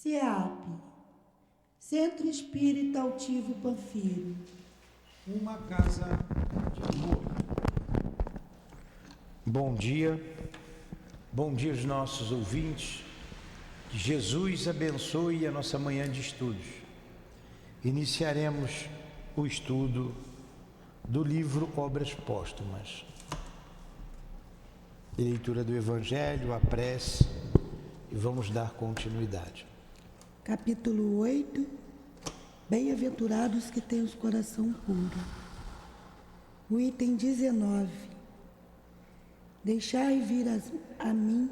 CEAP, Centro Espírita Altivo Panfiro. Uma casa de amor. Bom dia aos nossos ouvintes. Que Jesus abençoe a nossa manhã de estudos. Iniciaremos o estudo do livro Obras Póstumas. Leitura do Evangelho, a prece, e vamos dar continuidade. Capítulo 8. Bem-aventurados que têm o coração puro. O item 19. Deixai vir a mim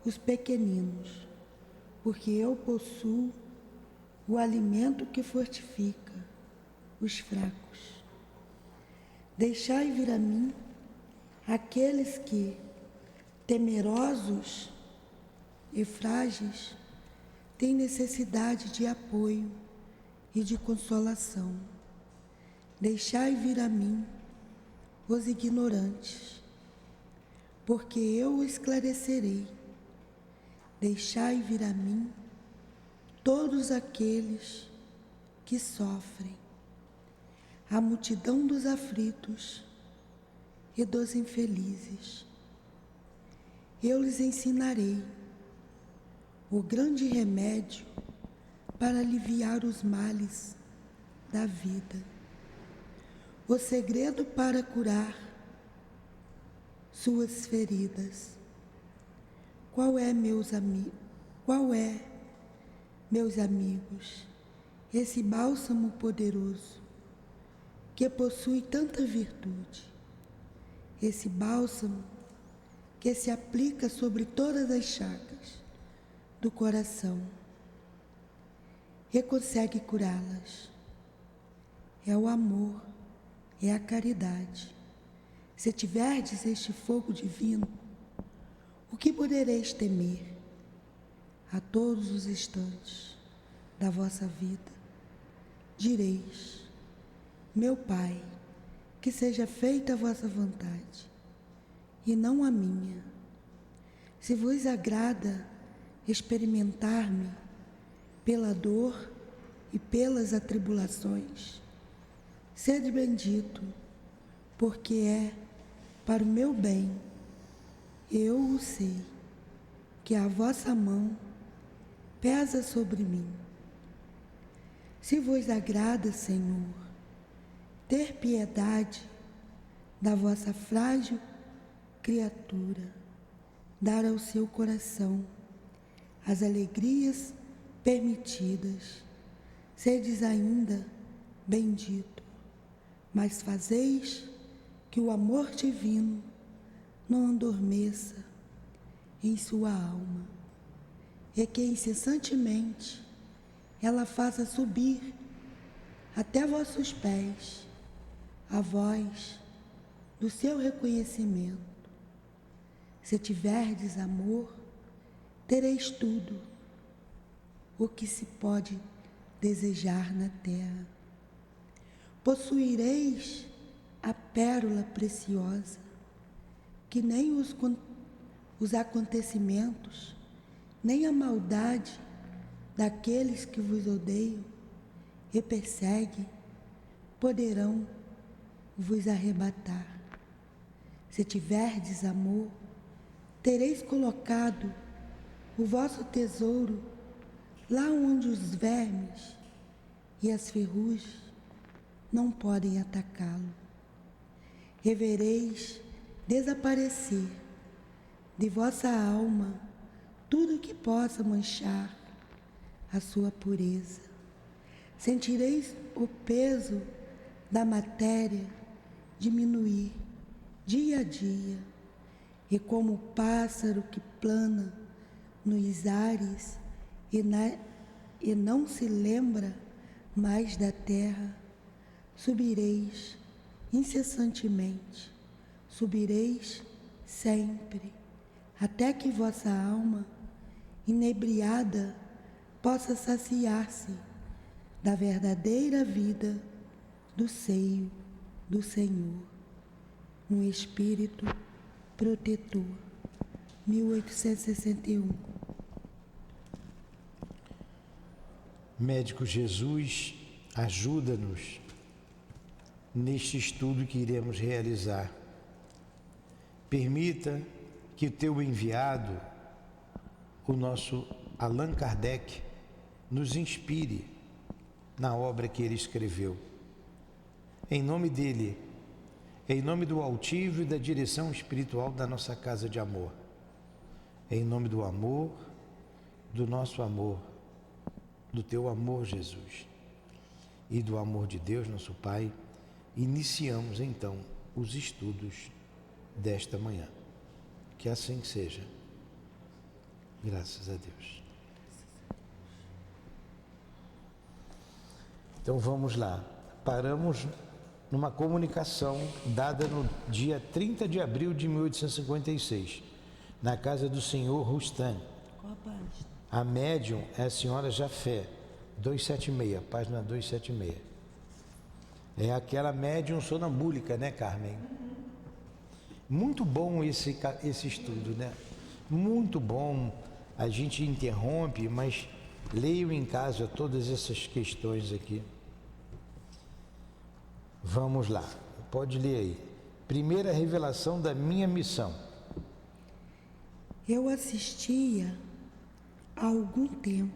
os pequeninos, porque eu possuo o alimento que fortifica os fracos. Deixai vir a mim aqueles que, temerosos e frágeis, têm necessidade de apoio e de consolação. Deixai vir a mim os ignorantes, porque eu os esclarecerei. Deixai vir a mim todos aqueles que sofrem, a multidão dos aflitos e dos infelizes. Eu lhes ensinarei o grande remédio para aliviar os males da vida, o segredo para curar suas feridas. Qual é, meus amigos, esse bálsamo poderoso que possui tanta virtude? Esse bálsamo que se aplica sobre todas as chagas do coração e consegue curá-las. É o amor, é a caridade. Se tiverdes este fogo divino, o que podereis temer? A todos os instantes da vossa vida direis: meu Pai, que seja feita a vossa vontade e não a minha. Se vos agrada experimentar-me pela dor e pelas atribulações, sede bendito, porque é para o meu bem. Eu o sei, que a vossa mão pesa sobre mim. Se vos agrada, Senhor, ter piedade da vossa frágil criatura, dar ao seu coração as alegrias permitidas, sedes ainda bendito, mas fazeis que o amor divino não adormeça em sua alma, e que incessantemente ela faça subir até vossos pés a voz do seu reconhecimento. Se tiverdes amor, tereis tudo o que se pode desejar na terra. Possuireis a pérola preciosa, que nem os acontecimentos, nem a maldade daqueles que vos odeiam e perseguem, poderão vos arrebatar. Se tiverdes amor, tereis colocado o vosso tesouro lá onde os vermes e as ferrugens não podem atacá-lo. E vereis desaparecer de vossa alma tudo que possa manchar a sua pureza. Sentireis o peso da matéria diminuir dia a dia, e como o pássaro que plana nos ares e não se lembra mais da terra, subireis incessantemente, subireis sempre, até que vossa alma, inebriada, possa saciar-se da verdadeira vida do seio do Senhor. Um espírito protetor. 1861. Médico Jesus, ajuda-nos neste estudo que iremos realizar. Permita que o teu enviado, o nosso Allan Kardec, nos inspire na obra que ele escreveu. Em nome dele, em nome do altivo e da direção espiritual da nossa casa de amor, em nome do amor, do nosso amor, do teu amor, Jesus, e do amor de Deus, nosso Pai, iniciamos então os estudos desta manhã. Que assim seja. Graças a Deus. Então vamos lá. Paramos numa comunicação dada no dia 30 de abril de 1856, na casa do senhor Rustan. Qual a página? A médium é a senhora Jafé, 276, página 276. É aquela médium sonambúlica, né, Carmen? Muito bom esse estudo, né? Muito bom. A gente interrompe, mas leio em casa todas essas questões aqui. Vamos lá, pode ler aí. Primeira revelação da minha missão. Eu assistia há algum tempo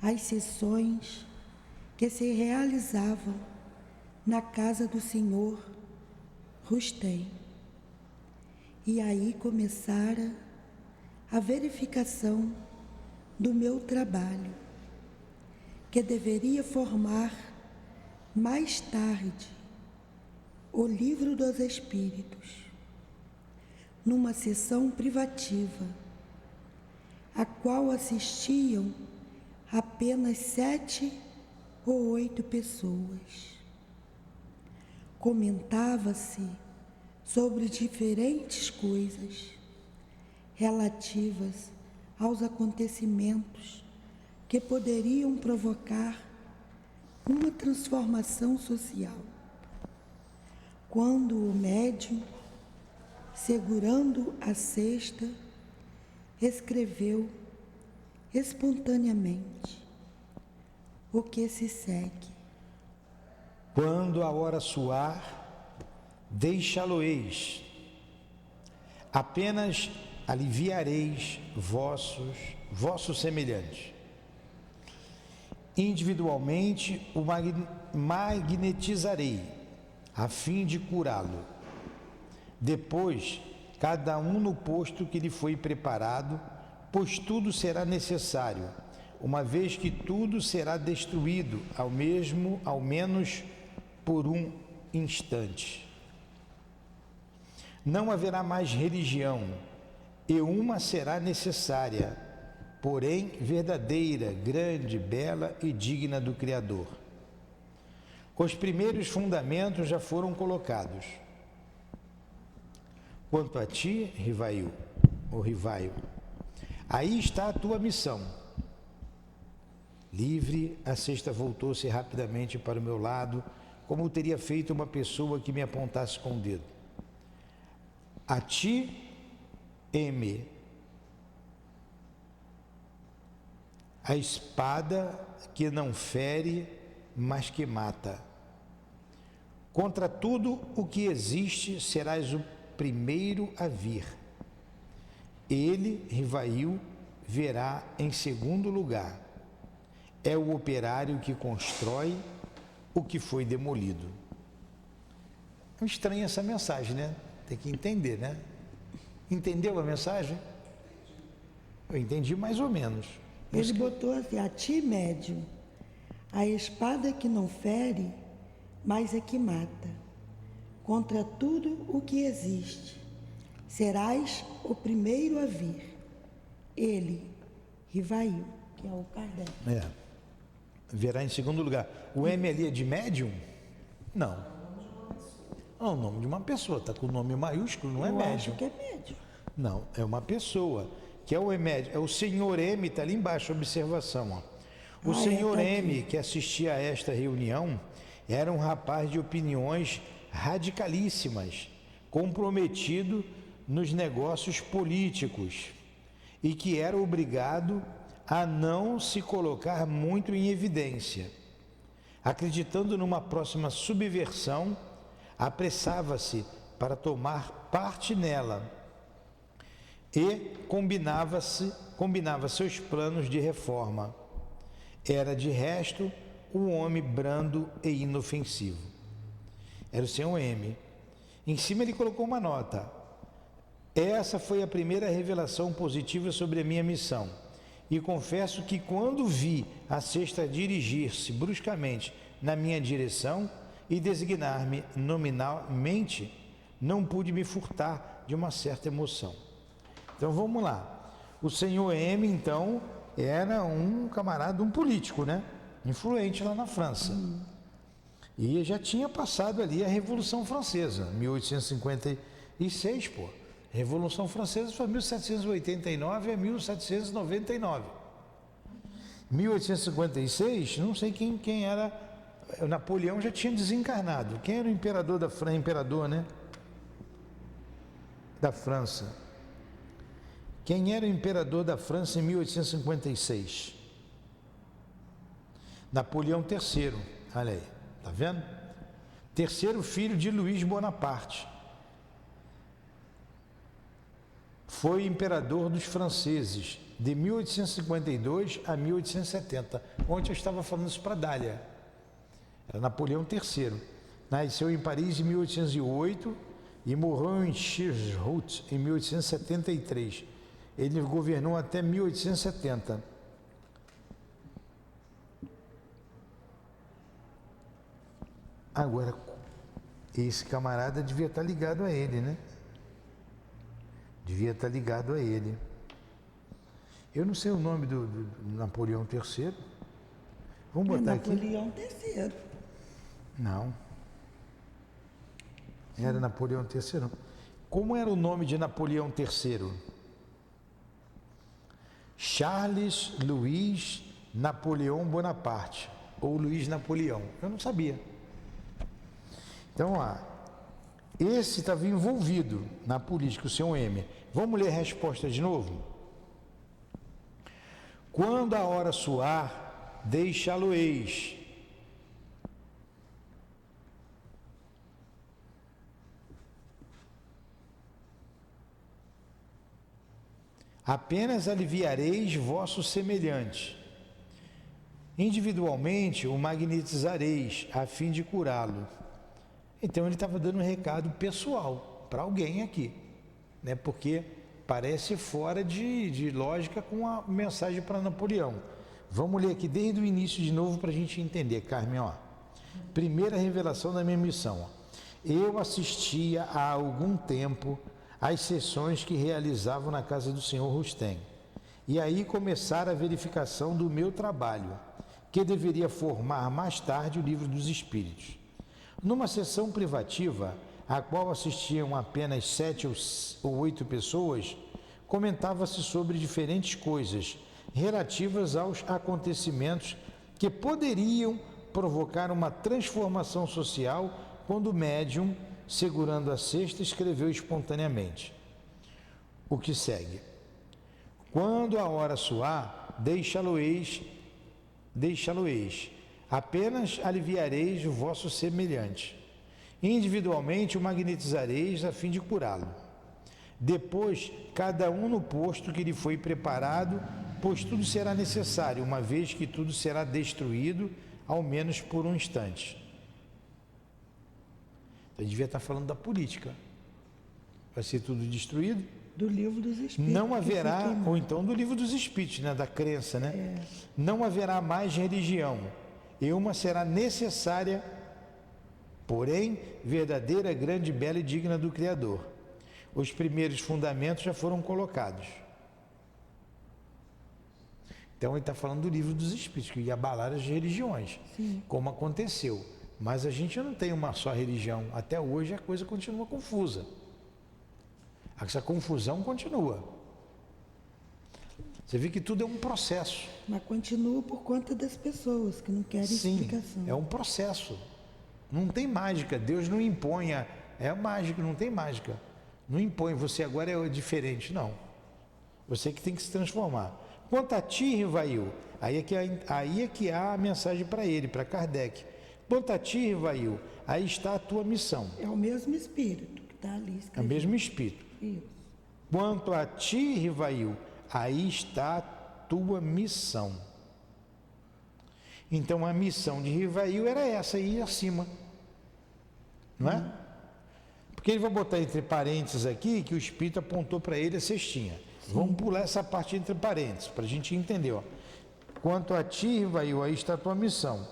às sessões que se realizavam na casa do senhor Rustem. E aí começara a verificação do meu trabalho, que deveria formar mais tarde o Livro dos Espíritos, numa sessão privativa, a qual assistiam apenas 7 ou 8 pessoas. Comentava-se sobre diferentes coisas relativas aos acontecimentos que poderiam provocar uma transformação social. Quando o médium, segurando a cesta, escreveu espontaneamente o que se segue. Quando a hora soar, deixá-lo-eis, apenas aliviareis vossos semelhantes. Individualmente o magnetizarei, a fim de curá-lo. Depois, cada um no posto que lhe foi preparado, pois tudo será necessário, uma vez que tudo será destruído, ao menos por um instante. Não haverá mais religião, e uma será necessária, porém verdadeira, grande, bela e digna do Criador. Os primeiros fundamentos já foram colocados. Quanto a ti, Rivaio, aí está a tua missão. Livre, a cesta voltou-se rapidamente para o meu lado, como teria feito uma pessoa que me apontasse com o dedo. A ti, M, a espada que não fere, mas que mata. Contra tudo o que existe, serás o primeiro a vir. Ele, Rivail, verá em segundo lugar. É o operário que constrói o que foi demolido. É estranha essa mensagem, né? Tem que entender, né? Entendeu a mensagem? Eu entendi mais ou menos. Ele botou assim: a ti, médium, a espada que não fere, mas é que mata. Contra tudo o que existe, serás o primeiro a vir. Ele, Rivail, que é o Kardec. Verá em segundo lugar. O M ali é de médium? Não. É o nome de uma pessoa. Está com o nome maiúsculo, não é médium. Eu acho que é médium. Não, é uma pessoa. Que é o médium. É o senhor M, está ali embaixo, observação. Ó. O senhor M, que assistia a esta reunião, era um rapaz de opiniões radicalíssimas, comprometido nos negócios políticos e que era obrigado a não se colocar muito em evidência. Acreditando numa próxima subversão, apressava-se para tomar parte nela e combinava seus planos de reforma. Era, de resto, um homem brando e inofensivo. Era o Sr. M. Em cima ele colocou uma nota. Essa foi a primeira revelação positiva sobre a minha missão. E confesso que quando vi a cesta dirigir-se bruscamente na minha direção e designar-me nominalmente, não pude me furtar de uma certa emoção. Então vamos lá. O senhor M, então, era um camarada, um político, né? Influente lá na França. E já tinha passado ali a Revolução Francesa, 1856, pô. Revolução Francesa foi 1789 a 1799. 1856, não sei quem era. Napoleão já tinha desencarnado. Quem era o imperador da França? Imperador, né? Da França. Quem era o imperador da França em 1856? Napoleão III. Olha aí, tá vendo? Terceiro filho de Luís Bonaparte. Foi imperador dos franceses de 1852 a 1870. Ontem eu estava falando isso para Dália. Era Napoleão III. Nasceu em Paris em 1808 e morreu em Chirrut em 1873. Ele governou até 1870. Agora, esse camarada devia estar ligado a ele, né? Devia estar ligado a ele. Eu não sei o nome do Napoleão III. Vamos botar aqui. Napoleão III. Não. Era Napoleão III. Não. Como era o nome de Napoleão III? Charles Louis Napoleão Bonaparte. Ou Luiz Napoleão. Eu não sabia. Então, esse estava envolvido na política, o senhor M. Vamos ler a resposta de novo? Quando a hora soar, deixá-lo-eis. Apenas aliviareis vosso semelhante. Individualmente o magnetizareis, a fim de curá-lo. Então ele estava dando um recado pessoal para alguém aqui, né? Porque parece fora de lógica com a mensagem para Napoleão. Vamos ler aqui desde o início de novo para a gente entender, Carmen. Primeira revelação da minha missão. Eu assistia há algum tempo às sessões que realizavam na casa do senhor Rustem. E aí começara a verificação do meu trabalho, que deveria formar mais tarde o Livro dos Espíritos. Numa sessão privativa, a qual assistiam apenas 7 ou 8 pessoas, comentava-se sobre diferentes coisas relativas aos acontecimentos que poderiam provocar uma transformação social quando o médium, segurando a cesta, escreveu espontaneamente. O que segue? Quando a hora soar, deixá-lo-eis, apenas aliviareis o vosso semelhante. Individualmente o magnetizareis a fim de curá-lo. Depois, cada um no posto que lhe foi preparado, pois tudo será necessário, uma vez que tudo será destruído, ao menos por um instante. Então, devia estar falando da política. Vai ser tudo destruído? Do Livro dos Espíritos. Não haverá, ou então do Livro dos Espíritos, né? Da crença, né? Não haverá mais religião. E uma será necessária, porém, verdadeira, grande, bela e digna do Criador. Os primeiros fundamentos já foram colocados. Então ele está falando do Livro dos Espíritos, que ia abalar as religiões, como aconteceu. Mas a gente não tem uma só religião. Até hoje a coisa continua confusa. Essa confusão continua. Você vê que tudo é um processo. Mas continua por conta das pessoas que não querem explicação. É um processo. Não tem mágica. Deus não impõe. É mágico, não tem mágica. Não impõe. Você agora é diferente. Não. Você que tem que se transformar. Quanto a ti, Rivail, aí é que há a mensagem para ele, para Kardec. Quanto a ti, Rivail, aí está a tua missão. É o mesmo Espírito que está ali É o escrito. mesmo Espírito. Isso. Quanto a ti, Rivail, aí está a tua missão. Então a missão de Rivail era essa, ir acima. Não é? Porque ele vai botar entre parênteses aqui que o Espírito apontou para ele a cestinha. Sim. Vamos pular essa parte entre parênteses, para a gente entender. Ó. Quanto a ti, Rivail, aí está a tua missão.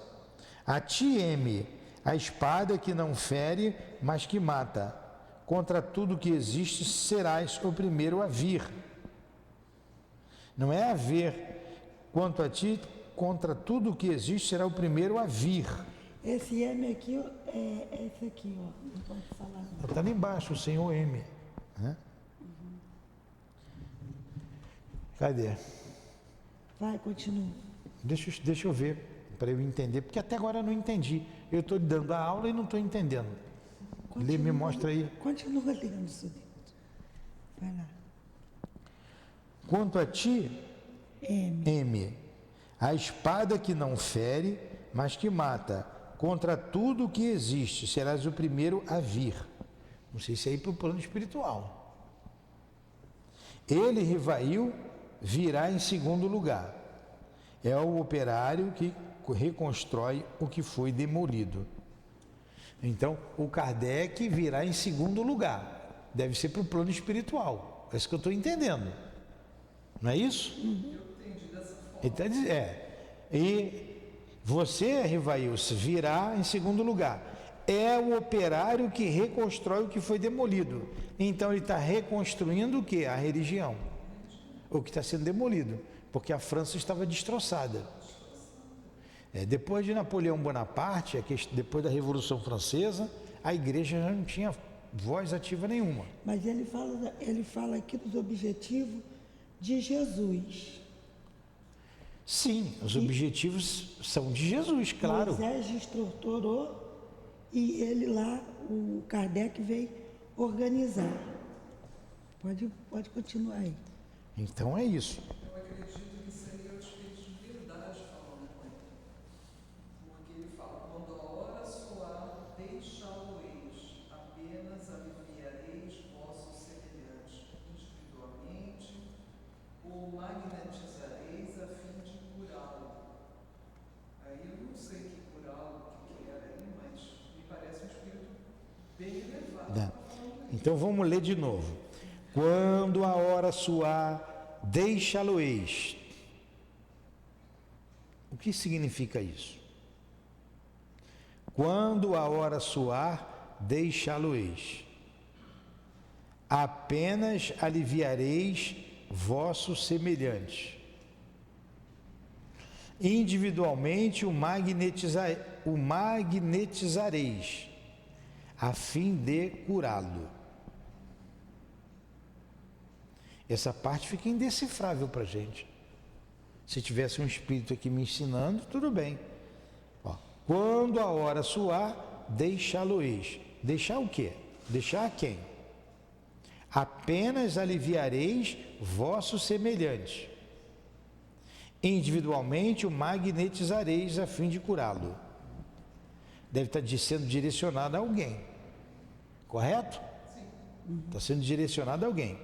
A ti, M, a espada que não fere, mas que mata. Contra tudo que existe, serás o primeiro a vir. Não é a ver. Quanto a ti, contra tudo que existe, será o primeiro a vir. Esse M aqui é esse aqui, ó. Não pode falar. Está ali embaixo, o Senhor M. Né? Cadê? Vai, continua. Deixa eu ver, para eu entender, porque até agora eu não entendi. Eu estou dando a aula e não estou entendendo. Lê, me mostra aí. Continua lendo isso dentro. Vai lá. Quanto a ti, M, a espada que não fere, mas que mata, contra tudo que existe, serás o primeiro a vir. Não sei se é ir para o plano espiritual. Ele, Rivail, virá em segundo lugar. É o operário que reconstrói o que foi demolido. Então, o Kardec virá em segundo lugar. Deve ser para o plano espiritual. É isso que eu estou entendendo. Não é isso? Uhum. Eu entendi dessa forma. Ele está dizendo, E você, Rivail, virá em segundo lugar. É o operário que reconstrói o que foi demolido. Então, ele está reconstruindo o quê? A religião. O que está sendo demolido. Porque a França estava destroçada. Depois de Napoleão Bonaparte, depois da Revolução Francesa, a igreja já não tinha voz ativa nenhuma. Mas ele fala aqui dos objetivos de Jesus. Sim, os objetivos são de Jesus, claro. Moisés estruturou e ele lá, o Kardec veio organizar. Pode continuar aí. Então é isso. Eu acredito que seria o Espírito de verdade falando com ele. Porque ele fala, quando a hora soar, deixá-lo-eis, apenas aliviareis vossos semelhantes individualmente, ou magnetizareis a fim de curá-lo. Aí eu não sei que curá-lo, o que era aí, mas me parece um Espírito bem elevado. Então vamos ler de novo. Quando a hora soar, deixá-lo-eis. O que significa isso? Quando a hora soar, deixá-lo-eis. Apenas aliviareis vossos semelhantes. Individualmente o magnetizareis, a fim de curá-lo. Essa parte fica indecifrável para a gente. Se tivesse um espírito aqui me ensinando, tudo bem. Quando a hora soar, deixá-lo-eis. Deixar o quê? Deixar a quem? Apenas aliviareis vossos semelhantes. Individualmente o magnetizareis a fim de curá-lo. Deve estar sendo direcionado a alguém. Correto? Sim. Está sendo direcionado a alguém.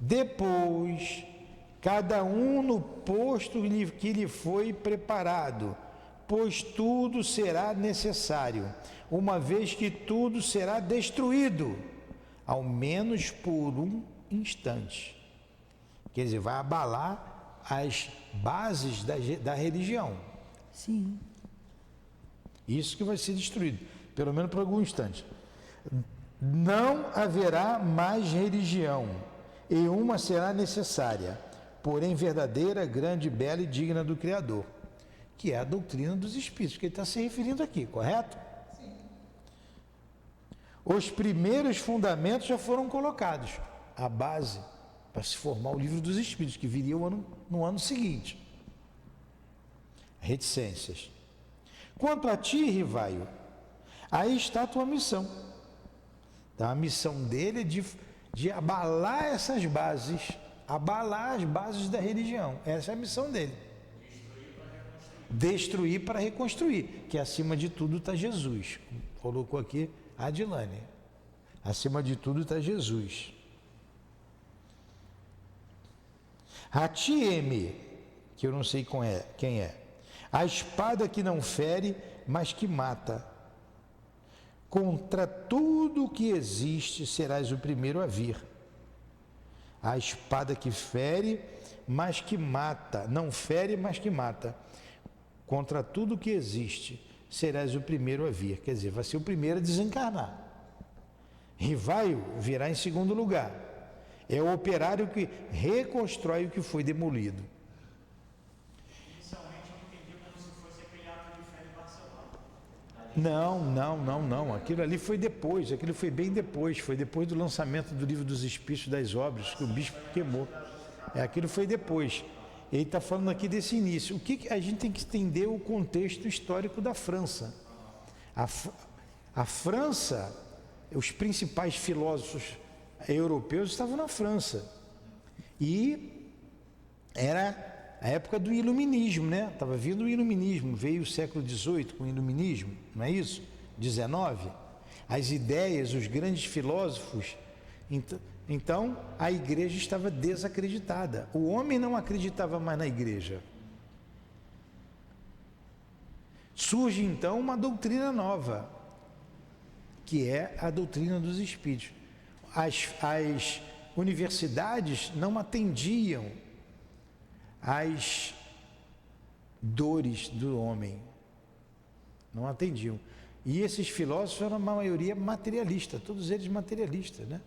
Depois, cada um no posto que lhe foi preparado, pois tudo será necessário, uma vez que tudo será destruído, ao menos por um instante. Quer dizer, vai abalar as bases da religião. Sim. Isso que vai ser destruído, pelo menos por algum instante. Não haverá mais religião, e uma será necessária, porém verdadeira, grande, bela e digna do Criador, que é a doutrina dos Espíritos, que ele está se referindo aqui, correto? Sim. Os primeiros fundamentos já foram colocados, a base para se formar o livro dos Espíritos, que viria no ano seguinte. Reticências. Quanto a ti, Rivaio, aí está a tua missão. Então, a missão dele é de abalar essas bases abalar as bases da religião. Essa é a missão dele. Destruir para reconstruir, que acima de tudo está Jesus. Colocou aqui a Adilane. Acima de tudo está Jesus. Ratieme, que eu não sei quem é. A espada que não fere, mas que mata. Contra tudo que existe serás o primeiro a vir. A espada que fere, mas que mata. Não fere, mas que mata. Contra tudo que existe serás o primeiro a vir. Quer dizer, vai ser o primeiro a desencarnar. Rivaio virá em segundo lugar. É o operário que reconstrói o que foi demolido. Inicialmente eu entendi como se fosse aquele ato de fé de Barcelona. Não. Aquilo ali foi depois, aquilo foi bem depois. Foi depois do lançamento do Livro dos Espíritos das Obras, que o bispo queimou. Aquilo foi depois. Ele está falando aqui desse início. O que a gente tem que entender o contexto histórico da França. A França, os principais filósofos europeus estavam na França. E era a época do iluminismo, né? Estava vindo o iluminismo, veio o século XVIII com o iluminismo, não é isso? XIX. As ideias, os grandes filósofos. Então, a igreja estava desacreditada. O homem não acreditava mais na igreja. Surge, então, uma doutrina nova, que é a doutrina dos espíritos. As universidades não atendiam às dores do homem. Não atendiam. E esses filósofos eram, na maioria, materialistas, todos eles materialistas, né?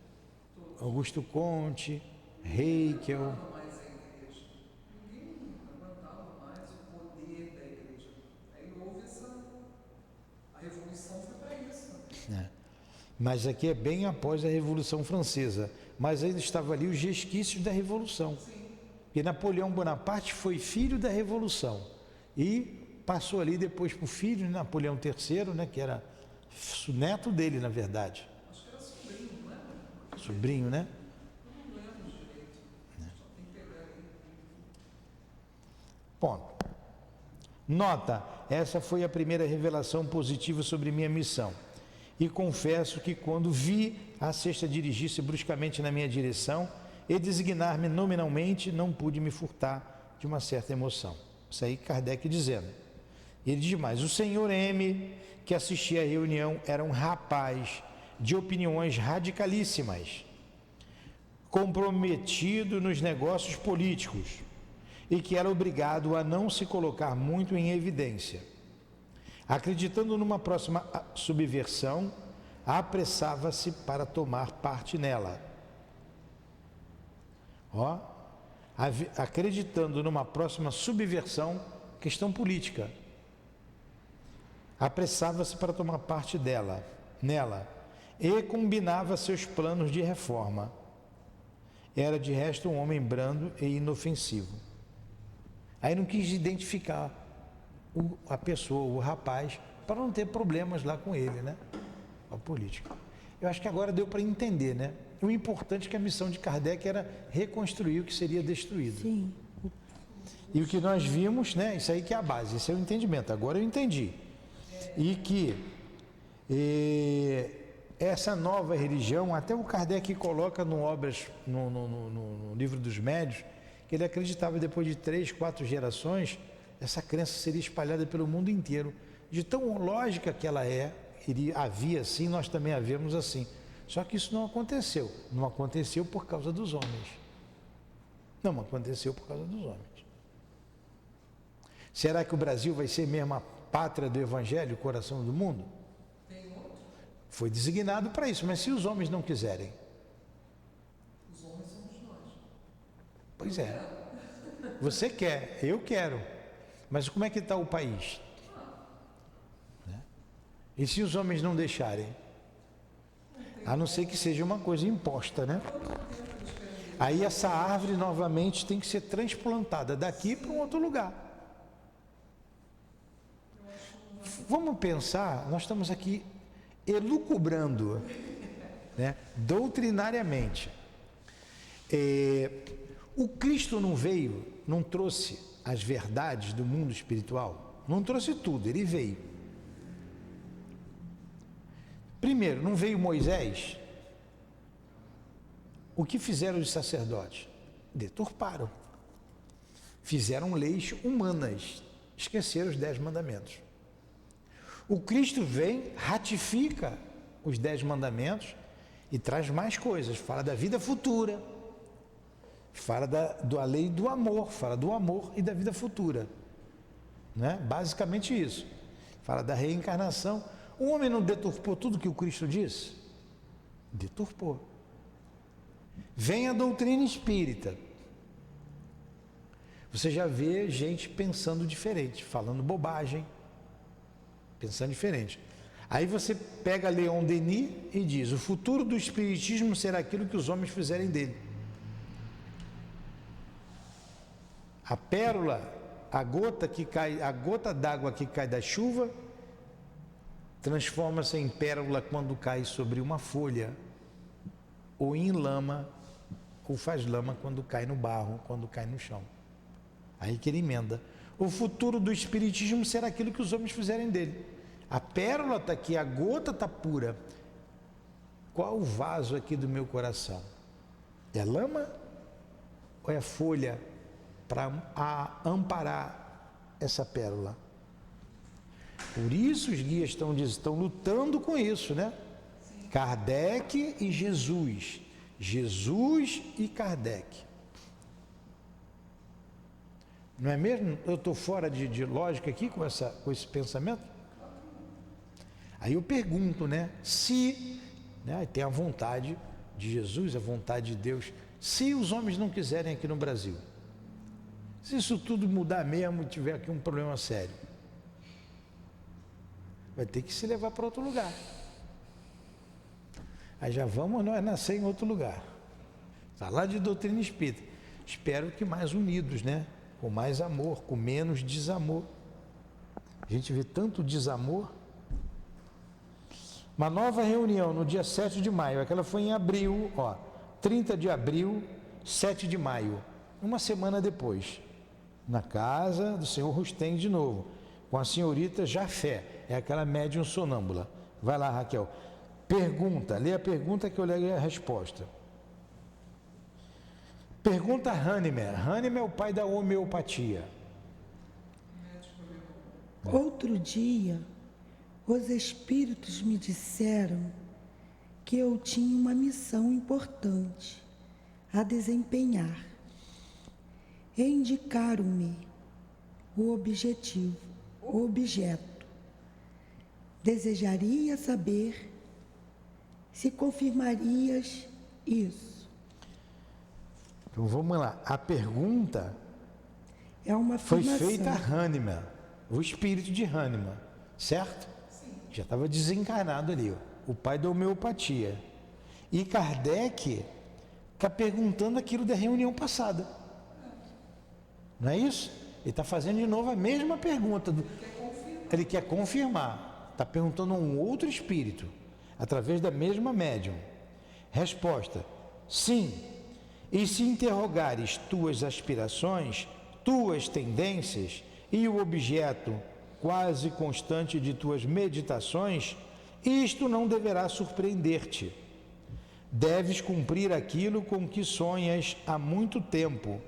Augusto Comte, Haeckel. Mais a igreja. Ninguém aguentava mais o poder da igreja. Aí houve a revolução foi para isso. Mas aqui é bem após a Revolução Francesa. Mas ainda estava ali os resquícios da Revolução. E Napoleão Bonaparte foi filho da Revolução. E passou ali depois para o filho, Napoleão III, né, que era neto dele, na verdade. Acho que era sobrinho, não é? Sobrinho, né? Eu não lembro direito. Só tem que pegar aí. Ponto. Nota, essa foi a primeira revelação positiva sobre minha missão. E confesso que quando vi a cesta dirigir-se bruscamente na minha direção e designar-me nominalmente, não pude me furtar de uma certa emoção. Isso aí Kardec dizendo. Ele diz mais, o senhor M, que assistia à reunião, era um rapaz de opiniões radicalíssimas, comprometido nos negócios políticos e que era obrigado a não se colocar muito em evidência. Acreditando numa próxima subversão, apressava-se para tomar parte nela. Acreditando numa próxima subversão, questão política. Apressava-se para tomar parte nela, e combinava seus planos de reforma. Era de resto um homem brando e inofensivo. Aí não quis identificar a pessoa, o rapaz, para não ter problemas lá com ele, né? A política. Eu acho que agora deu para entender, né? O importante é que a missão de Kardec era reconstruir o que seria destruído. Sim. E o que nós vimos, né? Isso aí que é a base, esse é o entendimento. Agora eu entendi. E que essa nova religião, até o Kardec coloca no livro dos médiuns, que ele acreditava depois de 3, 4 gerações, essa crença seria espalhada pelo mundo inteiro. De tão lógica que ela havia assim, nós também havíamos assim. Só que isso não aconteceu. Não aconteceu por causa dos homens. Não aconteceu por causa dos homens. Será que o Brasil vai ser mesmo a pátria do Evangelho, o coração do mundo? Tem outro? Foi designado para isso, mas se os homens não quiserem? Os homens somos nós. Pois é. Você quer, eu quero. Mas como é que está o país? Né? E se os homens não deixarem? A não ser que seja uma coisa imposta, né? Aí essa árvore novamente tem que ser transplantada daqui para um outro lugar. Vamos pensar, nós estamos aqui elucubrando, né, doutrinariamente. O Cristo não veio, não trouxe as verdades do mundo espiritual, não trouxe tudo, ele veio. Primeiro, não veio Moisés. O que fizeram os sacerdotes? Deturparam. Fizeram leis humanas, esqueceram os 10 mandamentos. O Cristo vem, ratifica os 10 mandamentos e traz mais coisas, fala da vida futura, fala da lei do amor, fala do amor e da vida futura, né? Basicamente isso, fala da reencarnação. O homem não deturpou tudo que o Cristo disse? Deturpou. Vem a doutrina espírita, você já vê gente pensando diferente, falando bobagem, pensando diferente. Aí você pega Leon Denis e diz: o futuro do espiritismo será aquilo que os homens fizerem dele. A pérola, a gota d'água que cai da chuva, transforma-se em pérola quando cai sobre uma folha, ou em lama, ou faz lama quando cai no barro, quando cai no chão. Aí que ele emenda: o futuro do espiritismo será aquilo que os homens fizerem dele. A pérola está aqui, a gota está pura. Qual o vaso aqui do meu coração? É lama ou é folha para amparar essa pérola? Por isso os guias estão lutando com isso, né? Sim. Kardec e Jesus. Jesus e Kardec. Não é mesmo? Eu estou fora de lógica aqui com esse pensamento? Aí eu pergunto, né? Se, né, tem a vontade de Jesus, a vontade de Deus, se os homens não quiserem aqui no Brasil, se isso tudo mudar mesmo e tiver aqui um problema sério, vai ter que se levar para outro lugar. Aí já vamos nós nascer em outro lugar. Falar de doutrina espírita. Espero que mais unidos, né? Com mais amor, com menos desamor. A gente vê tanto desamor. Uma nova reunião no dia 7 de maio, aquela foi em abril, 30 de abril, 7 de maio, uma semana depois, na casa do senhor Rustem de novo, com a senhorita Jafé, é aquela médium sonâmbula. Vai lá, Raquel. Pergunta, lê a pergunta que eu leio a resposta. Pergunta Hahnemann. Hahnemann é o pai da homeopatia. Outro dia, os espíritos me disseram que eu tinha uma missão importante a desempenhar e indicaram-me o objeto. Desejaria saber se confirmarias isso. Então vamos lá, a pergunta é uma foi afirmação. feita a Hahnemann, o espírito de Hahnemann, certo? Sim. Já estava desencarnado ali, o pai da homeopatia. E Kardec está perguntando aquilo da reunião passada. Não é isso? Ele está fazendo de novo a mesma pergunta. Ele quer confirmar. Está perguntando a um outro espírito, através da mesma médium. Resposta: sim. E se interrogares tuas aspirações, tuas tendências e o objeto quase constante de tuas meditações, isto não deverá surpreender-te. Deves cumprir aquilo com que sonhas há muito tempo.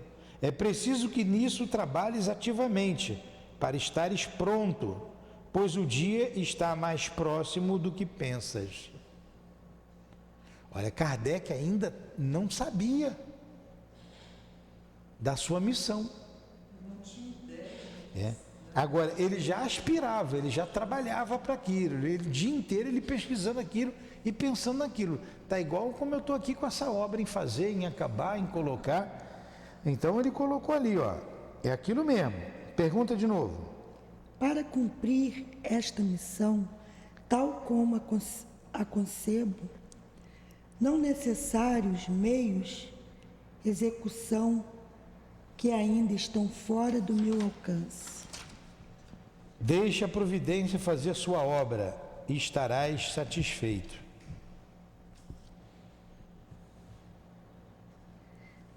É preciso que nisso trabalhes ativamente, para estares pronto, pois o dia está mais próximo do que pensas. Olha, Kardec ainda não sabia da sua missão. Não tinha ideia. Agora, ele já aspirava, ele já trabalhava para aquilo, o dia inteiro ele pesquisando aquilo e pensando naquilo. Está igual como eu estou aqui com essa obra em fazer, em acabar, em colocar. Então ele colocou ali, é aquilo mesmo. Pergunta de novo. Para cumprir esta missão, tal como a concebo, não necessários meios, execução, que ainda estão fora do meu alcance. Deixa a providência fazer a sua obra e estarás satisfeito.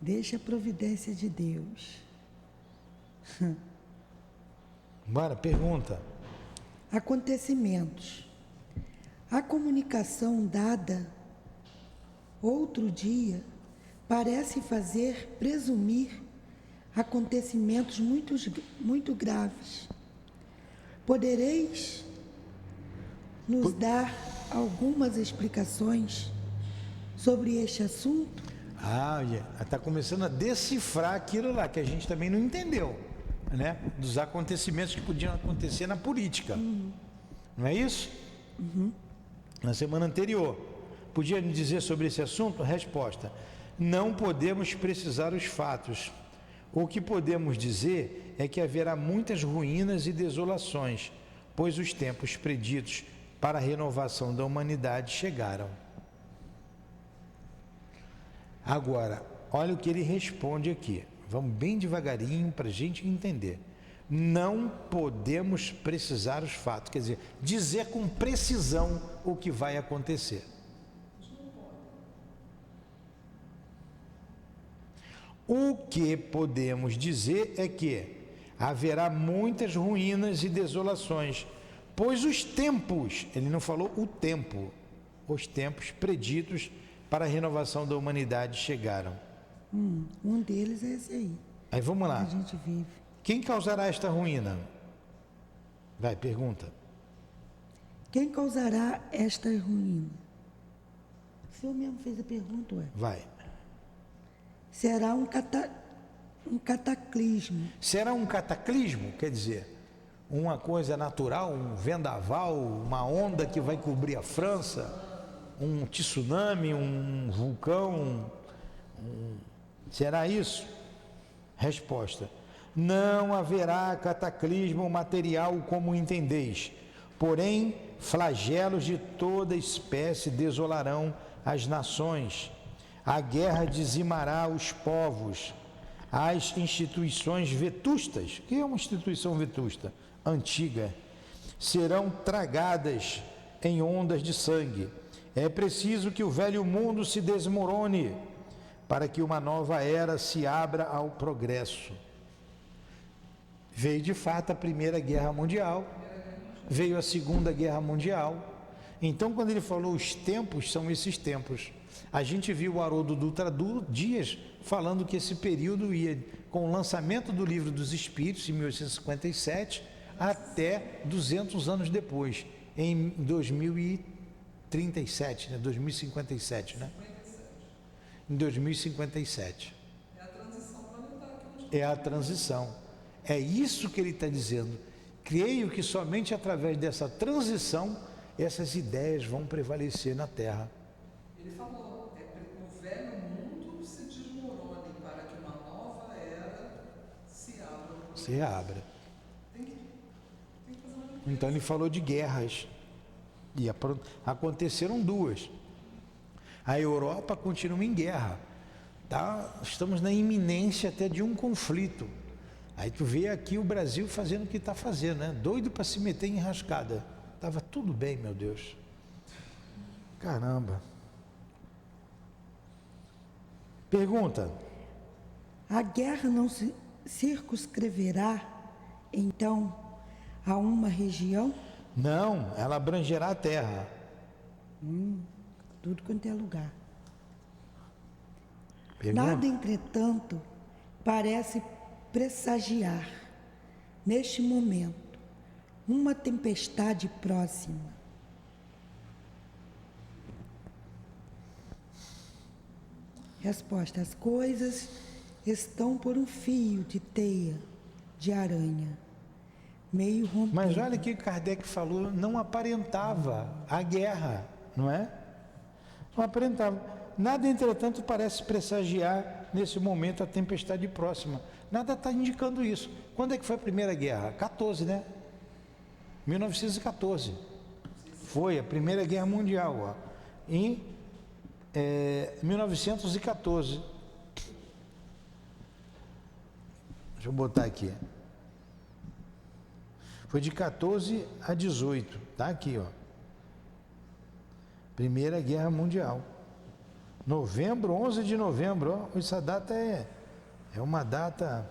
Deixa a providência de Deus. Bora, pergunta. Acontecimentos. A comunicação dada outro dia parece fazer presumir acontecimentos muito graves. Podereis nos dar algumas explicações sobre este assunto? Está começando a decifrar aquilo lá que a gente também não entendeu, né? Dos acontecimentos que podiam acontecer na política. Não é isso? Na semana anterior. Podia me dizer sobre esse assunto? Resposta: não podemos precisar os fatos. O que podemos dizer é que haverá muitas ruínas e desolações, pois os tempos preditos para a renovação da humanidade chegaram. Agora, olha o que ele responde aqui. Vamos bem devagarinho para a gente entender. Não podemos precisar os fatos, quer dizer com precisão o que vai acontecer. O que podemos dizer é que haverá muitas ruínas e desolações, pois os tempos, ele não falou o tempo, os tempos preditos para a renovação da humanidade chegaram. Um deles é esse aí. Aí vamos lá. A gente vive. Quem causará esta ruína? Vai, pergunta. Quem causará esta ruína? O senhor mesmo fez a pergunta, ué. Vai. Será um cataclismo. Será um cataclismo? Quer dizer, uma coisa natural, um vendaval, uma onda que vai cobrir a França, um tsunami, um vulcão. Será isso? Resposta: não haverá cataclismo material como entendeis, porém flagelos de toda espécie desolarão as nações, a guerra dizimará os povos, as instituições vetustas. O que é uma instituição vetusta? Antiga. Serão tragadas em ondas de sangue. É preciso que o velho mundo se desmorone para que uma nova era se abra ao progresso. Veio de fato a Primeira Guerra Mundial, veio a Segunda Guerra Mundial. Então, quando ele falou os tempos, são esses tempos. A gente viu o Haroldo Dutra Dias falando que esse período ia com o lançamento do Livro dos Espíritos, em 1857, até 200 anos depois, em 2037, né? 2057, né? Em 2057. É a transição planetária. É a transição. É isso que ele está dizendo. Creio que somente através dessa transição essas ideias vão prevalecer na Terra. Ele falou, o velho mundo se desmorone para que uma nova era se abra. Se abra. Tem que fazer uma... Então ele falou de guerras. E aconteceram duas. A Europa continua em guerra. Tá? Estamos na iminência até de um conflito. Aí tu vê aqui o Brasil fazendo o que está fazendo, né? Doido para se meter em enrascada. Estava tudo bem, meu Deus. Caramba. Pergunta. A guerra não se circunscreverá, então, a uma região? Não, ela abrangerá a terra. Tudo quanto é lugar. Pergunta. Nada, entretanto, parece pressagiar, neste momento, uma tempestade próxima. Resposta: as coisas estão por um fio de teia de aranha, meio rompido. Mas olha o que Kardec falou, não aparentava a guerra, não é? Não aparentava. Nada, entretanto, parece pressagiar nesse momento a tempestade próxima. Nada está indicando isso. Quando é que foi a Primeira Guerra? 14, né? 1914. Foi a Primeira Guerra Mundial, ó. Em 1914. Deixa eu botar aqui. Foi de 14 a 18. Tá aqui, ó. Primeira Guerra Mundial. Novembro, 11 de novembro, ó, essa data é uma data...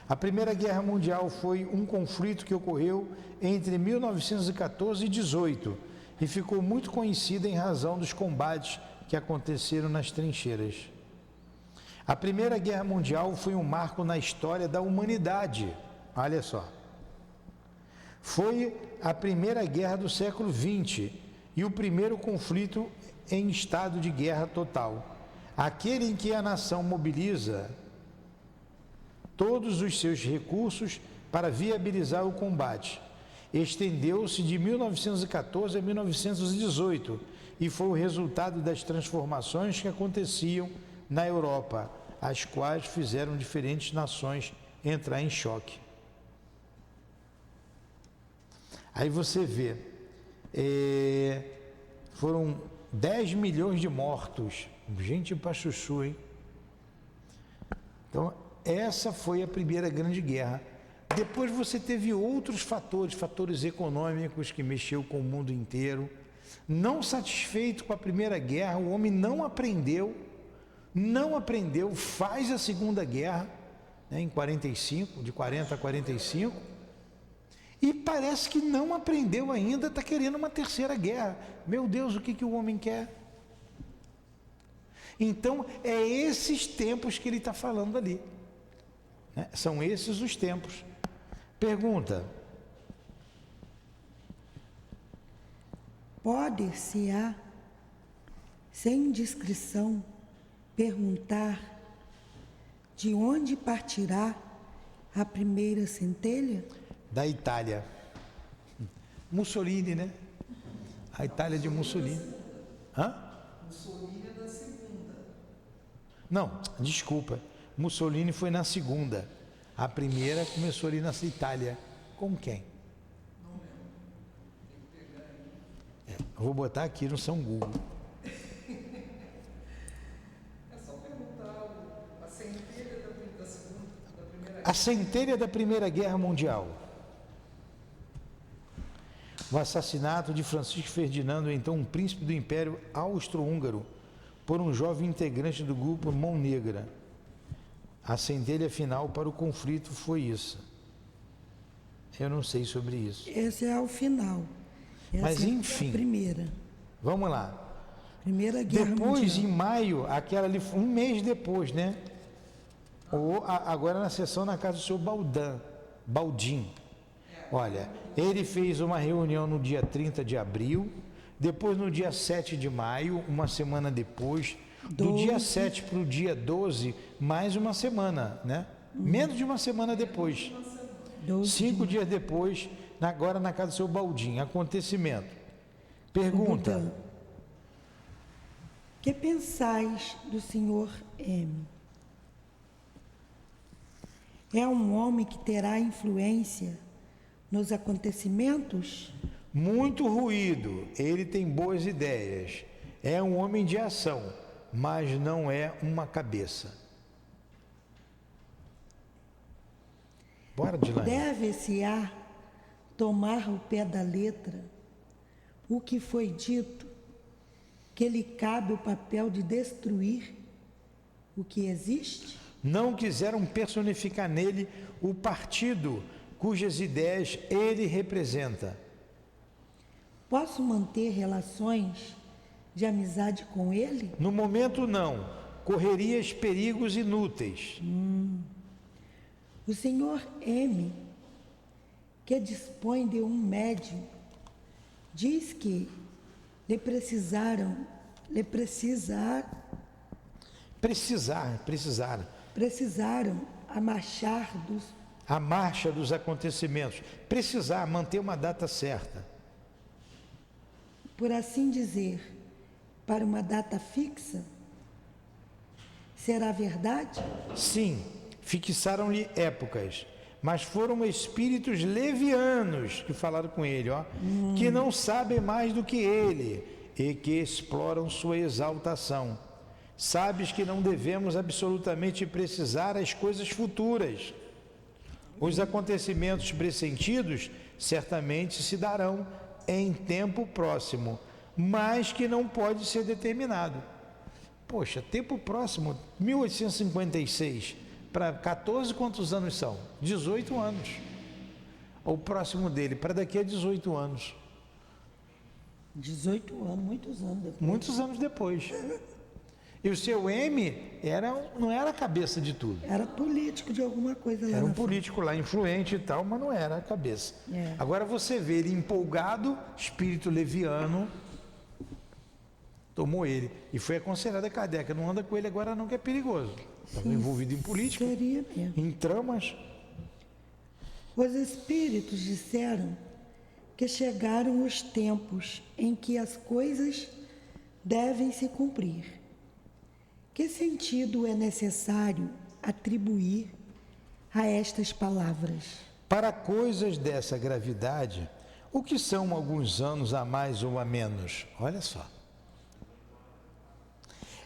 A Primeira Guerra Mundial foi um conflito que ocorreu entre 1914 e 18 e ficou muito conhecida em razão dos combates que aconteceram nas trincheiras. A Primeira Guerra Mundial foi um marco na história da humanidade. Olha só. Foi a primeira guerra do século XX e o primeiro conflito em estado de guerra total. Aquele em que a nação mobiliza todos os seus recursos para viabilizar o combate. Estendeu-se de 1914 a 1918 e foi o resultado das transformações que aconteciam na Europa, as quais fizeram diferentes nações entrar em choque. Aí você vê, foram 10 milhões de mortos, gente pra chuchu, hein? Então, essa foi a primeira grande guerra. Depois você teve outros fatores econômicos que mexeu com o mundo inteiro. Não satisfeito com a primeira guerra, o homem não aprendeu, faz a segunda guerra, né, em 45, de 40 a 45, e parece que não aprendeu ainda, está querendo uma terceira guerra. Meu Deus, o que o homem quer? Então, é esses tempos que ele está falando ali. Né? São esses os tempos. Pergunta. Pode-se-á, sem indiscrição, perguntar de onde partirá a primeira centelha? Da Itália. Mussolini, né? A Itália de Mussolini. Hã? Mussolini é da segunda. Não, desculpa. Mussolini foi na segunda. A primeira começou ali na Itália. Com quem? Não lembro. Tem que pegar aí. Eu vou botar aqui no São Google. É só perguntar a centelha da segunda, da primeira A guerra. centelha da Primeira Guerra Mundial. O assassinato de Francisco Ferdinando, então um príncipe do Império Austro-Húngaro, por um jovem integrante do grupo Mão Negra. A centelha final para o conflito foi isso. Eu não sei sobre isso. Esse é o final. Essa Mas, é enfim. a primeira. Vamos lá. Primeira Guerra Depois, Mundial. em maio, aquela ali, um mês depois, né? Ou agora na sessão na casa do seu Baldim. Olha, ele fez uma reunião no dia 30 de abril, depois no dia 7 de maio, uma semana depois, do dia 7 para o dia 12, mais uma semana, né? Menos de uma semana depois. 5 dias depois, agora na casa do seu Baldim. Acontecimento. Pergunta. Buda, que pensais do Sr. M? É um homem que terá influência nos acontecimentos? Muito ruído, ele tem boas ideias, é um homem de ação, mas não é uma cabeça. Bora, Dilane. Deve-se-á tomar ao pé da letra o que foi dito, que lhe cabe o papel de destruir o que existe? Não quiseram personificar nele o partido cujas ideias ele representa. Posso manter relações de amizade com ele? No momento, não. Correrias perigos inúteis. O senhor M, que dispõe de um médium, diz que precisaram A marcha dos acontecimentos. Precisar manter uma data certa. por assim dizer, para uma data fixa? Será verdade? Sim, fixaram-lhe épocas, mas foram espíritos levianos que falaram com ele, ó, que não sabem mais do que ele e que exploram sua exaltação. Sabes que não devemos absolutamente precisar as coisas futuras. Os acontecimentos pressentidos certamente se darão em tempo próximo, mas que não pode ser determinado. Poxa, tempo próximo, 1856 para 14, quantos anos são? 18 anos. O próximo dele, para daqui a 18 anos. 18 anos, muitos anos depois. Muitos anos depois. E o seu M não era a cabeça de tudo. Era político de alguma coisa lá Era um na político lá, influente e tal, mas não era a cabeça. É. Agora você vê ele empolgado, espírito leviano, tomou ele. E foi aconselhado a Kardec, não anda com ele agora não, que é perigoso. Estava envolvido em política, Seria mesmo. em tramas. Os espíritos disseram que chegaram os tempos em que as coisas devem se cumprir. Que sentido é necessário atribuir a estas palavras? Para coisas dessa gravidade, o que são alguns anos a mais ou a menos? Olha só.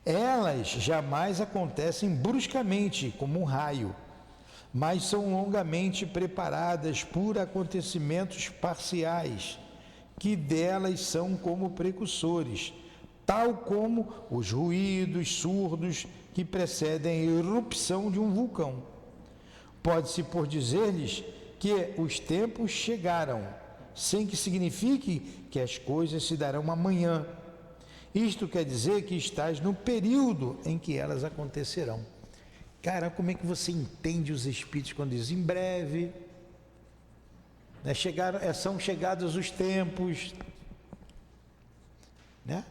Elas jamais acontecem bruscamente, como um raio, mas são longamente preparadas por acontecimentos parciais, que delas são como precursores, tal como os ruídos surdos que precedem a erupção de um vulcão. Pode-se por dizer-lhes que os tempos chegaram, sem que signifique que as coisas se darão amanhã. Isto quer dizer que estás no período em que elas acontecerão. Cara, como é que você entende os espíritos quando diz em breve? Né? São chegados os tempos, né?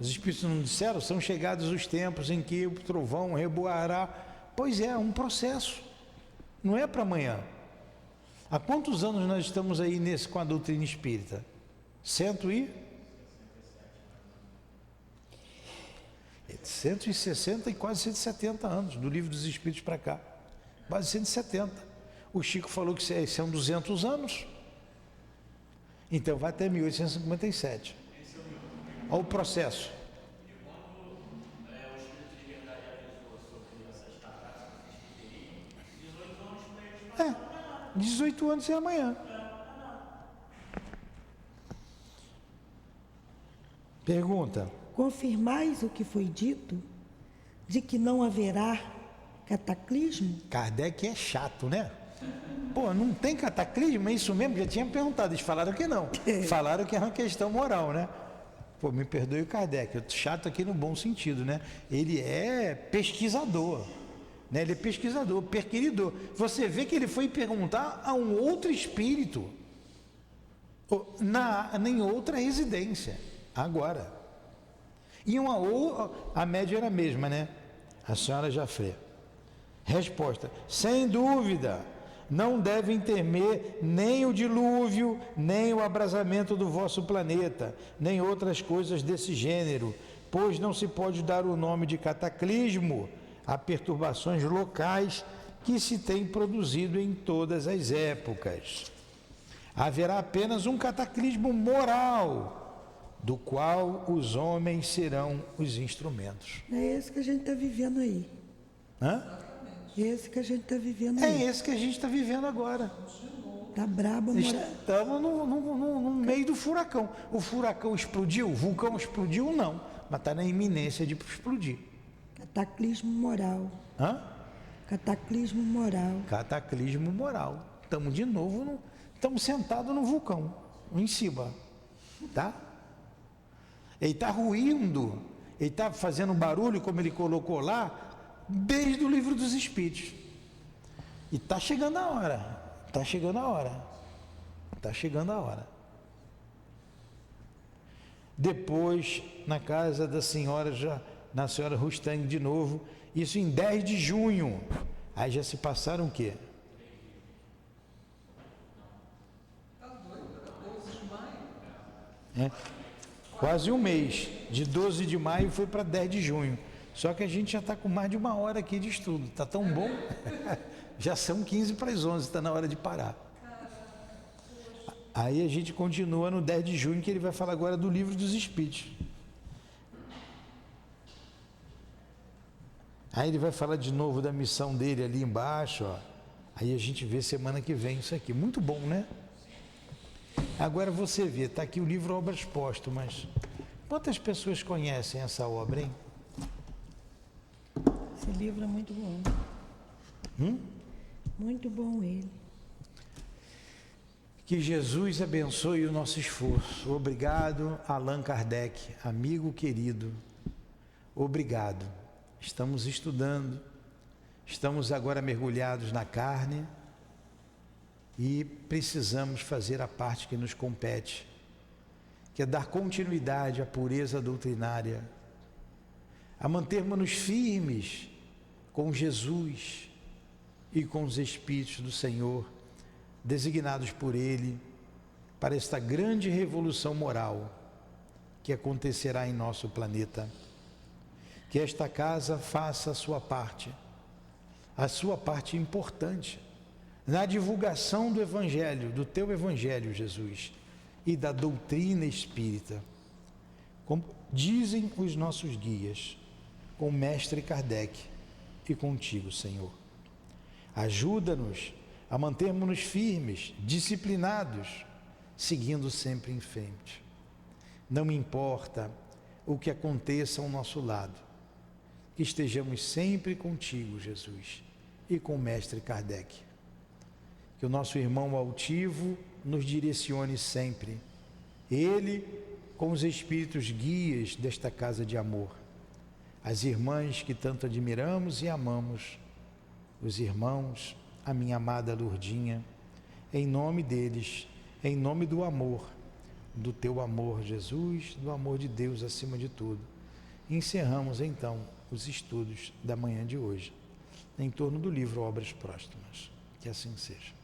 Os espíritos não disseram? São chegados os tempos em que o trovão reboará. Pois é um processo. Não é para amanhã. Há quantos anos nós estamos aí com a doutrina espírita? 160 e quase 170 anos, do Livro dos Espíritos para cá. Quase 170. O Chico falou que são 200 anos. Então vai até 1857. Olha o processo. É, 18 anos é amanhã. Pergunta. Confirmais o que foi dito, de que não haverá cataclismo? Kardec é chato, né? Pô, não tem cataclismo? É isso mesmo? Já tinha perguntado, eles falaram que não. Falaram que é uma questão moral, né? Pô, me perdoe o Kardec, eu tô chato aqui no bom sentido, né? Ele é pesquisador, né? Ele é pesquisador, perquiridor. Você vê que ele foi perguntar a um outro espírito, em outra residência, agora. E a média era a mesma, né? A senhora Jafré. Resposta: sem dúvida, não devem temer nem o dilúvio, nem o abrasamento do vosso planeta, nem outras coisas desse gênero, pois não se pode dar o nome de cataclismo a perturbações locais que se têm produzido em todas as épocas. Haverá apenas um cataclismo moral, do qual os homens serão os instrumentos. É esse que a gente está vivendo aí. Hã? É esse que a gente está vivendo É aí. esse que a gente está vivendo agora. Tá brabo, Estamos no meio do furacão. O furacão explodiu? O vulcão explodiu? Não. Mas está na iminência de explodir. Cataclismo moral. Hã? Cataclismo moral. Cataclismo moral. Estamos de novo, estamos sentados no vulcão, em cima. Tá? Ele está ruindo, ele está fazendo barulho, como ele colocou lá, desde o Livro dos Espíritos. E está chegando a hora, está chegando a hora, está chegando a hora. Depois, na casa da senhora, na senhora Rustang de novo, isso em 10 de junho. Aí já se passaram o quê? Tá doido? Era 12 de maio. É. Quase um mês, de 12 de maio foi para 10 de junho. Só que a gente já está com mais de uma hora aqui de estudo. Está tão bom? Já são 15 para as 11, está na hora de parar. Aí a gente continua no 10 de junho, que ele vai falar agora do Livro dos Espíritos. Aí ele vai falar de novo da missão dele ali embaixo, ó. Aí a gente vê semana que vem isso aqui. Muito bom, né? Agora você vê, está aqui o livro Obras Póstumas. Quantas pessoas conhecem essa obra, hein? Esse livro é muito bom. Muito bom ele. Que Jesus abençoe o nosso esforço. Obrigado, Allan Kardec, amigo querido. Obrigado. Estamos estudando, estamos agora mergulhados na carne e precisamos fazer a parte que nos compete, que é dar continuidade à pureza doutrinária, a mantermos-nos firmes com Jesus e com os Espíritos do Senhor, designados por Ele para esta grande revolução moral que acontecerá em nosso planeta. Que esta casa faça a sua parte importante, na divulgação do Evangelho, do Teu Evangelho, Jesus, e da doutrina espírita. Como dizem os nossos guias, com o Mestre Kardec e contigo, Senhor. Ajuda-nos a mantermos-nos firmes, disciplinados, seguindo sempre em frente. Não importa o que aconteça ao nosso lado, que estejamos sempre contigo, Jesus, e com o Mestre Kardec. Que o nosso irmão altivo nos direcione sempre, ele com os espíritos guias desta casa de amor, as irmãs que tanto admiramos e amamos, os irmãos, a minha amada Lourdinha, em nome deles, em nome do amor, do teu amor, Jesus, do amor de Deus acima de tudo. Encerramos então os estudos da manhã de hoje, em torno do livro Obras Póstumas. Que assim seja.